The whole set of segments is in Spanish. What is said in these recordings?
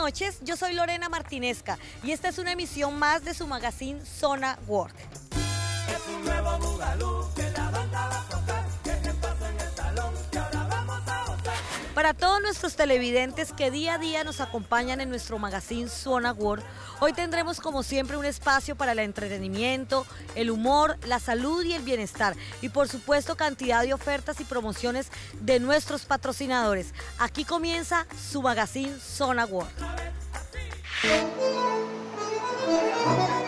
noches, yo soy Lorena Martinesca y esta es una emisión más de su magazine Zona Work. Es un nuevo bugalú que la banda va a tocar, que pasa en el salón, que ahora vamos a gozar. Para todos nuestros televidentes que día a día nos acompañan en nuestro magazine Zona Work, hoy tendremos como siempre un espacio para el entretenimiento, el humor, la salud y el bienestar y por supuesto cantidad de ofertas y promociones de nuestros patrocinadores. Aquí comienza su magazine Zona Work.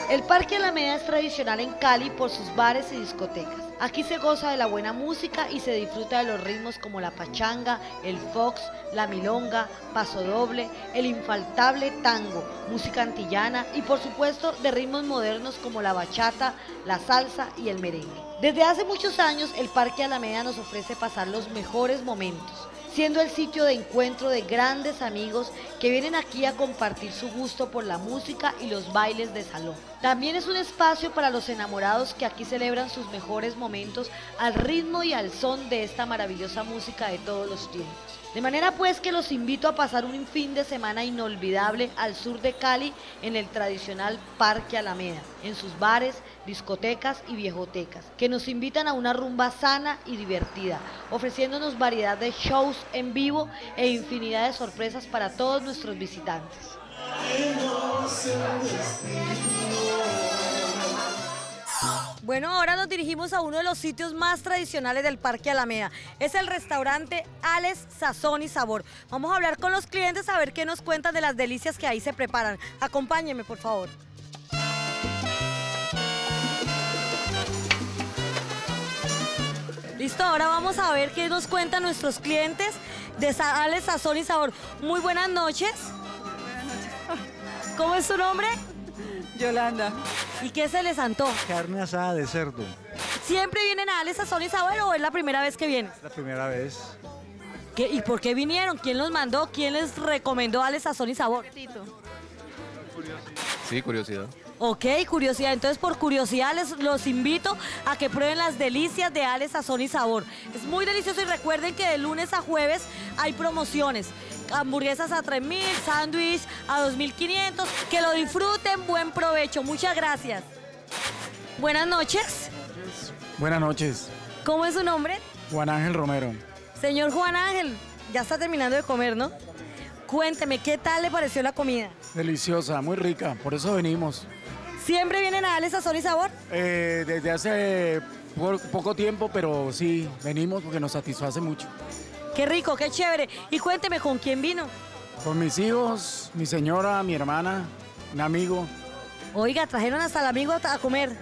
El Parque Alameda es tradicional en Cali por sus bares y discotecas. Aquí se goza de la buena música y se disfruta de los ritmos como la pachanga, el fox, la milonga, pasodoble, el infaltable tango, música antillana y por supuesto de ritmos modernos como la bachata, la salsa y el merengue. Desde hace muchos años el Parque Alameda nos ofrece pasar los mejores momentos, siendo el sitio de encuentro de grandes amigos que vienen aquí a compartir su gusto por la música y los bailes de salón. También es un espacio para los enamorados que aquí celebran sus mejores momentos al ritmo y al son de esta maravillosa música de todos los tiempos. De manera pues que los invito a pasar un fin de semana inolvidable al sur de Cali en el tradicional Parque Alameda, en sus bares, discotecas y viejotecas, que nos invitan a una rumba sana y divertida, ofreciéndonos variedad de shows en vivo e infinidad de sorpresas para todos nuestros visitantes. Bueno, ahora nos dirigimos a uno de los sitios más tradicionales del Parque Alameda. Es el restaurante Ales Sazón y Sabor. Vamos a hablar con los clientes a ver qué nos cuentan de las delicias que ahí se preparan. Acompáñenme, por favor. Listo, ahora vamos a ver qué nos cuentan nuestros clientes de Ales Sazón y Sabor. Muy buenas noches. Buenas noches. ¿Cómo es su nombre? Yolanda. ¿Y qué se les antoja? Carne asada de cerdo. ¿Siempre vienen a Ales Sazón y Sabor o es la primera vez que vienen? La primera vez. ¿Y por qué vinieron? ¿Quién los mandó? ¿Quién les recomendó Ales Sazón y Sabor? Sí, curiosidad. Ok, curiosidad. Entonces, por curiosidad, los invito a que prueben las delicias de Ales Sazón y Sabor. Es muy delicioso y recuerden que de lunes a jueves hay promociones. Hamburguesas a 3.000, sándwich a 2.500. Que lo disfruten, buen provecho. Muchas gracias. Buenas noches. Buenas noches. ¿Cómo es su nombre? Juan Ángel Romero. Señor Juan Ángel, ya está terminando de comer, ¿no? Cuénteme, ¿qué tal le pareció la comida? Deliciosa, muy rica, por eso venimos. ¿Siempre vienen a darle sazón y sabor? Desde hace poco tiempo, pero sí, venimos porque nos satisface mucho. Qué rico, qué chévere. Y cuénteme, ¿con quién vino? Con mis hijos, mi señora, mi hermana, un amigo. Oiga, trajeron hasta el amigo a comer.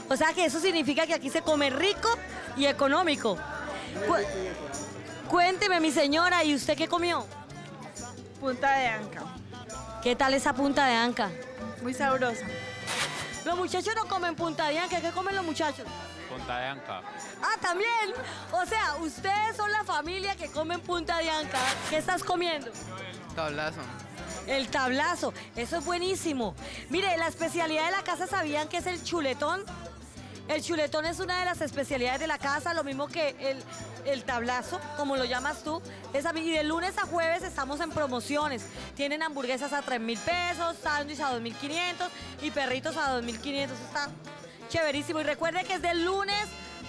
O sea que eso significa que aquí se come rico y económico. Cuénteme, mi señora, ¿y usted qué comió? Punta de anca. ¿Qué tal esa punta de anca? Muy sabrosa. Los muchachos no comen punta de anca, ¿qué comen los muchachos? Punta de anca. Ah, también. O sea, ustedes son la familia que comen punta de anca. ¿Qué estás comiendo? Tablazo. El tablazo, eso es buenísimo. Mire, la especialidad de la casa, ¿sabían que es el chuletón? El chuletón es una de las especialidades de la casa, lo mismo que el tablazo, como lo llamas tú. Y de lunes a jueves estamos en promociones. Tienen hamburguesas a 3.000 pesos, sándwich a 2.500 y perritos a 2.500. Está chéverísimo. Y recuerde que es de lunes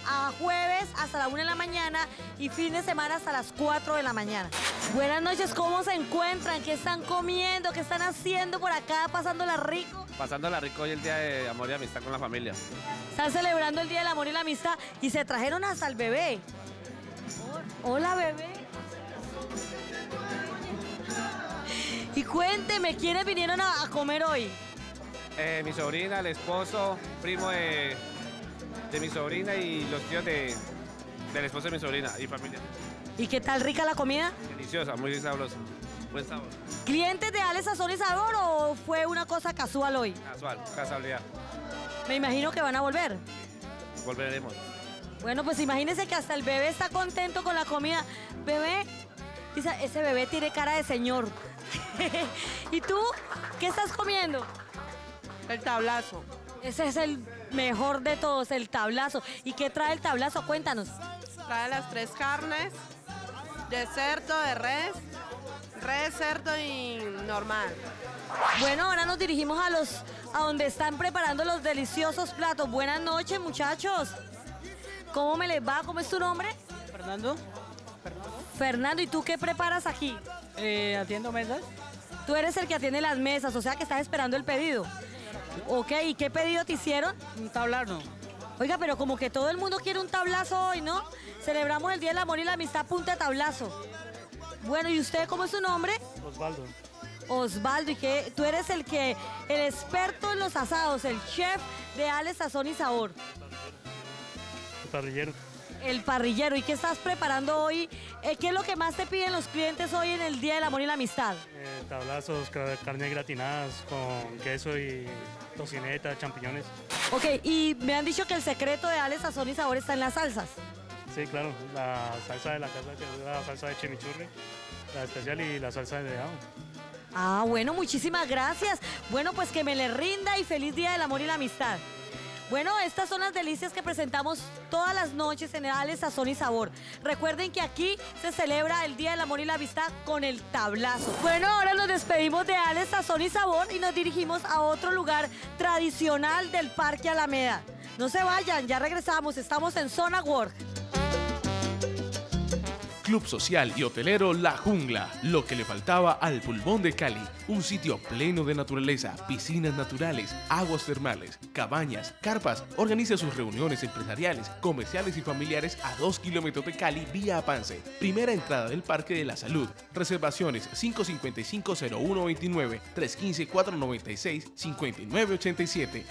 a jueves hasta la 1 de la mañana y fin de semana hasta las 4 de la mañana. Buenas noches, ¿cómo se encuentran? ¿Qué están comiendo? ¿Qué están haciendo por acá? ¿Pasándola rico? Pasándola rico hoy el día de amor y amistad con la familia. Están celebrando el Día del Amor y la Amistad y se trajeron hasta el bebé. Hola, bebé. Y cuénteme, ¿quiénes vinieron a comer hoy? Mi sobrina, el esposo, primo de mi sobrina y los tíos del esposo de mi sobrina y familia. ¿Y qué tal rica la comida? Deliciosa, muy sabrosa. Buen sabor. ¿Clientes de Ales Sazón y Sabor o fue una cosa casual hoy? Casual, casualidad. Me imagino que van a volver. Volveremos. Bueno, pues imagínense que hasta el bebé está contento con la comida. Bebé, dice, ese bebé tiene cara de señor. ¿Y tú qué estás comiendo? El tablazo. Ese es el mejor de todos, el tablazo. ¿Y qué trae el tablazo? Cuéntanos. Trae las 3 carnes, de cerdo, de res, res, cerdo y normal. Bueno, ahora nos dirigimos a donde están preparando los deliciosos platos. Buenas noches, muchachos. ¿Cómo me les va? ¿Cómo es tu nombre? Fernando, Fernando, ¿y tú qué preparas aquí? atiendo mesas. Tú eres el que atiende las mesas, o sea que estás esperando el pedido. Ok, ¿y qué pedido te hicieron? Un tablazo. Oiga, pero como que todo el mundo quiere un tablazo hoy, ¿no? Celebramos el Día del Amor y la Amistad a punta de tablazo. Bueno, ¿y usted cómo es su nombre? Osvaldo. Osvaldo, ¿y qué? Tú eres el experto en los asados, el chef de Ale Sazón y Sabor. El parrillero. El parrillero, ¿y qué estás preparando hoy? ¿Qué es lo que más te piden los clientes hoy en el Día del Amor y la Amistad? Tablazos, carnes gratinadas con queso y tocineta, champiñones. Ok, y me han dicho que el secreto de Ale Sazón y Sabor está en las salsas. Sí, claro, la salsa de la casa, la salsa de chimichurri, la especial y la salsa de ajo. Ah, bueno, muchísimas gracias. Bueno, pues que me le rinda y feliz Día del Amor y la Amistad. Bueno, estas son las delicias que presentamos todas las noches en Ale Sazón y Sabor. Recuerden que aquí se celebra el Día del Amor y la Amistad con el tablazo. Bueno, ahora nos despedimos de Ale Sazón y Sabor y nos dirigimos a otro lugar tradicional del Parque Alameda. No se vayan, ya regresamos, estamos en Zona Work. Club Social y Hotelero La Jungla, lo que le faltaba al pulmón de Cali. Un sitio pleno de naturaleza, piscinas naturales, aguas termales, cabañas, carpas. Organiza sus reuniones empresariales, comerciales y familiares a 2 kilómetros de Cali vía Apance. Primera entrada del Parque de la Salud. Reservaciones 555-0129, 315-496-5987.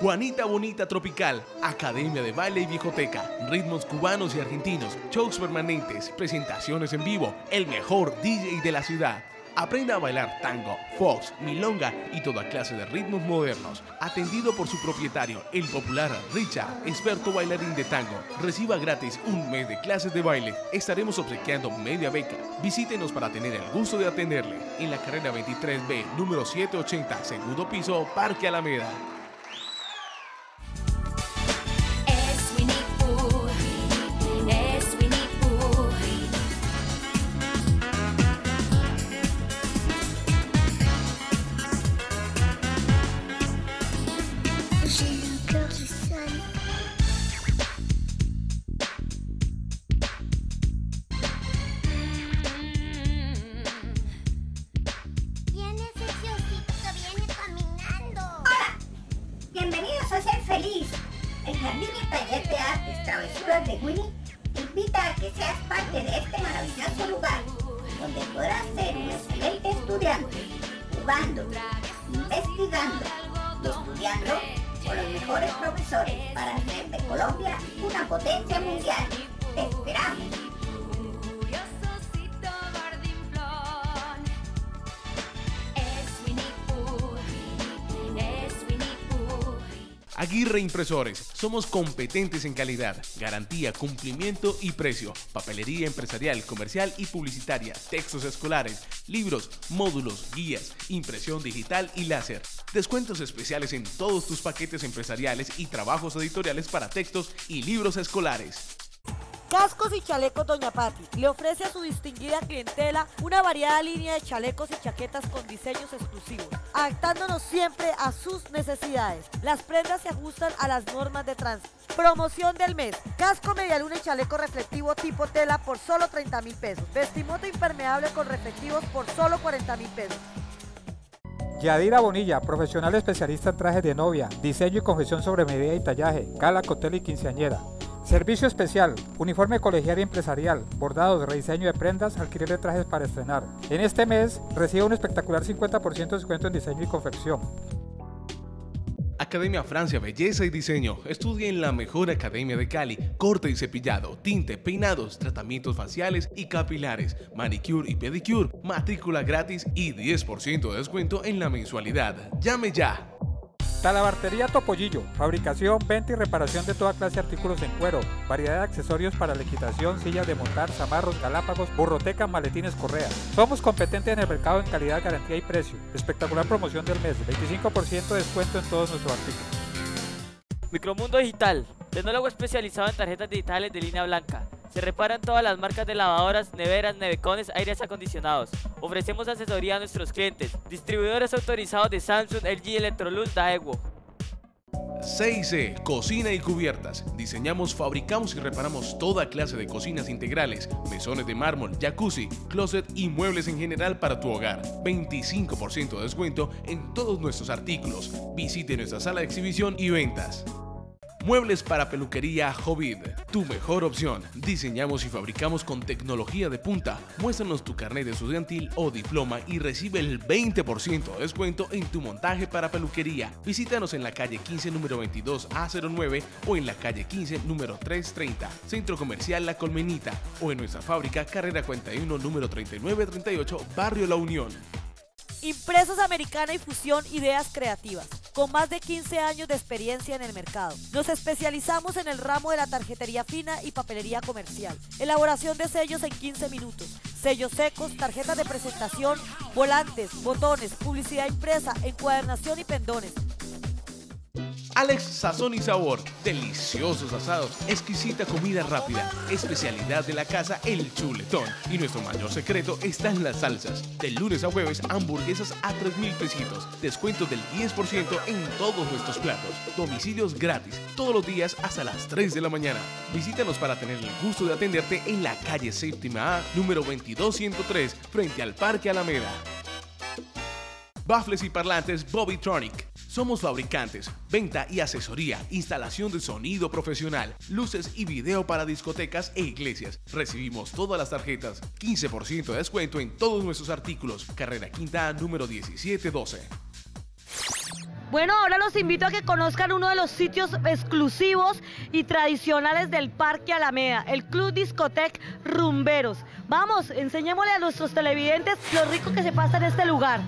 Juanita Bonita Tropical, Academia de Baile y Viejoteca, ritmos cubanos y argentinos, shows permanentes, presentaciones en vivo, el mejor DJ de la ciudad. Aprenda a bailar tango, fox, milonga y toda clase de ritmos modernos. Atendido por su propietario, el popular Richard, experto bailarín de tango. Reciba gratis un mes de clases de baile. Estaremos obsequiando media beca. Visítenos para tener el gusto de atenderle. En la carrera 23B, número 780, segundo piso, Parque Alameda. Bienvenidos a Ser Feliz. El Jardín y Taller de Artes Travesuras de Winnie invita a que seas parte de este maravilloso lugar, donde podrás ser un excelente estudiante, jugando, investigando y estudiando con los mejores profesores para hacer de Colombia una potencia mundial. ¡Te esperamos! Aguirre Impresores, somos competentes en calidad, garantía, cumplimiento y precio, papelería empresarial, comercial y publicitaria, textos escolares, libros, módulos, guías, impresión digital y láser. Descuentos especiales en todos tus paquetes empresariales y trabajos editoriales para textos y libros escolares. Cascos y Chalecos Doña Pati le ofrece a su distinguida clientela una variada línea de chalecos y chaquetas con diseños exclusivos, adaptándonos siempre a sus necesidades. Las prendas se ajustan a las normas de tránsito. Promoción del mes: casco medialuna y chaleco reflectivo tipo tela por solo 30.000 pesos. Vestimoto impermeable con reflectivos por solo 40.000 pesos. Yadira Bonilla, profesional especialista en trajes de novia, diseño y confección sobre medida y tallaje, gala, cóctel y quinceañera. Servicio especial, uniforme colegial y empresarial, bordados, rediseño de prendas, alquiler de trajes para estrenar. En este mes, recibe un espectacular 50% de descuento en diseño y confección. Academia Francia Belleza y Diseño. Estudia en la mejor academia de Cali. Corte y cepillado, tinte, peinados, tratamientos faciales y capilares, manicure y pedicure. Matrícula gratis y 10% de descuento en la mensualidad. ¡Llame ya! Talabartería Topollillo, fabricación, venta y reparación de toda clase de artículos en cuero, variedad de accesorios para la equitación, sillas de montar, zamarros, galápagos, burroteca, maletines, correas. Somos competentes en el mercado en calidad, garantía y precio. Espectacular promoción del mes, 25% de descuento en todos nuestros artículos. Micromundo Digital, tecnólogo especializado en tarjetas digitales de línea blanca. Se reparan todas las marcas de lavadoras, neveras, nevecones, aires acondicionados. Ofrecemos asesoría a nuestros clientes. Distribuidores autorizados de Samsung, LG, Electrolux, Daewoo. 6C, cocina y cubiertas. Diseñamos, fabricamos y reparamos toda clase de cocinas integrales, mesones de mármol, jacuzzi, closet y muebles en general para tu hogar. 25% de descuento en todos nuestros artículos. Visite nuestra sala de exhibición y ventas. Muebles para peluquería Jovid, tu mejor opción. Diseñamos y fabricamos con tecnología de punta. Muéstranos tu carnet estudiantil o diploma y recibe el 20% de descuento en tu montaje para peluquería. Visítanos en la calle 15 número 22 A09 o en la calle 15 número 330, Centro Comercial La Colmenita, o en nuestra fábrica Carrera 41 número 3938, Barrio La Unión. Impresos Americana y Fusión Ideas Creativas, con más de 15 años de experiencia en el mercado. Nos especializamos en el ramo de la tarjetería fina y papelería comercial. Elaboración de sellos en 15 minutos, sellos secos, tarjetas de presentación, volantes, botones, publicidad impresa, encuadernación y pendones. Alex Sazón y Sabor, deliciosos asados, exquisita comida rápida, especialidad de la casa El Chuletón. Y nuestro mayor secreto está en las salsas. De lunes a jueves, hamburguesas a 3,000 pesitos, descuento del 10% en todos nuestros platos, domicilios gratis, todos los días hasta las 3 de la mañana. Visítanos para tener el gusto de atenderte en la calle Séptima A, número 22103, frente al Parque Alameda. Baffles y parlantes Bobbytronic. Somos fabricantes, venta y asesoría, instalación de sonido profesional, luces y video para discotecas e iglesias. Recibimos todas las tarjetas, 15% de descuento en todos nuestros artículos. Carrera Quinta, número 1712. Bueno, ahora los invito a que conozcan uno de los sitios exclusivos y tradicionales del Parque Alameda, el Club Discotec Rumberos. Vamos, enseñémosle a nuestros televidentes lo rico que se pasa en este lugar.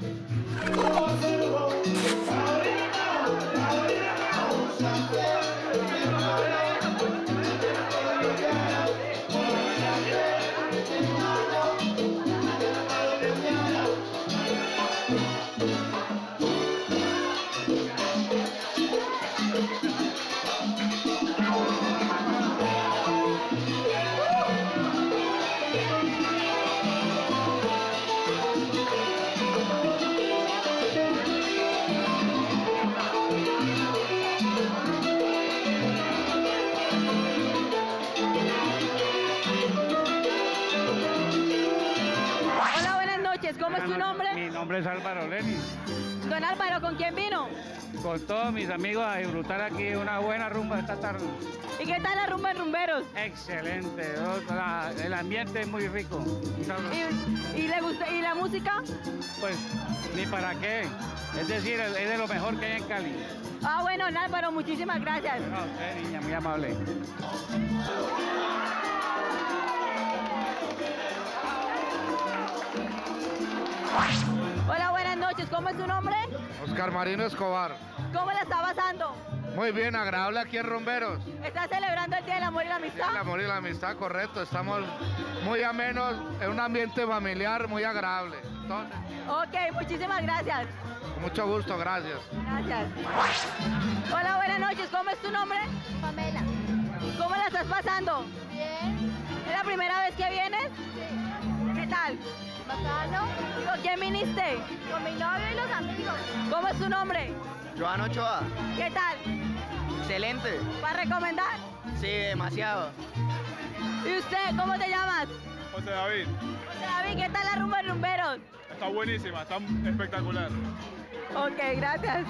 ¿Cómo es tu nombre? Mi nombre es Álvaro Lenis. Don Álvaro, ¿con quién vino? Con todos mis amigos a disfrutar aquí una buena rumba esta tarde. ¿Y qué tal la rumba en Rumberos? Excelente, el ambiente es muy rico. ¿Y le gusta, y la música? Pues ni para qué, es decir, es de lo mejor que hay en Cali. Ah, bueno, don Álvaro, muchísimas gracias. No, usted, niña, muy amable. Hola, buenas noches. ¿Cómo es tu nombre? Oscar Marino Escobar. ¿Cómo la está pasando? Muy bien, agradable aquí en Rumberos. ¿Estás celebrando el Día del Amor y la Amistad? Sí, el amor y la amistad, correcto. Estamos muy amenos, en un ambiente familiar muy agradable. Entonces, ok, muchísimas gracias. Con mucho gusto, gracias. Gracias. Hola, buenas noches. ¿Cómo es tu nombre? Pamela. ¿Cómo la estás pasando? Bien. ¿Es la primera vez que vienes? Sí. ¿Qué tal? Bacano. ¿Y con quién viniste? Con mi novio y los amigos. ¿Cómo es tu nombre? Joan Ochoa. ¿Qué tal? Excelente. ¿Para recomendar? Sí, demasiado. ¿Y usted, cómo te llamas? José David. José David, ¿qué tal la rumba en Rumberos? Está buenísima, está espectacular. Ok, gracias.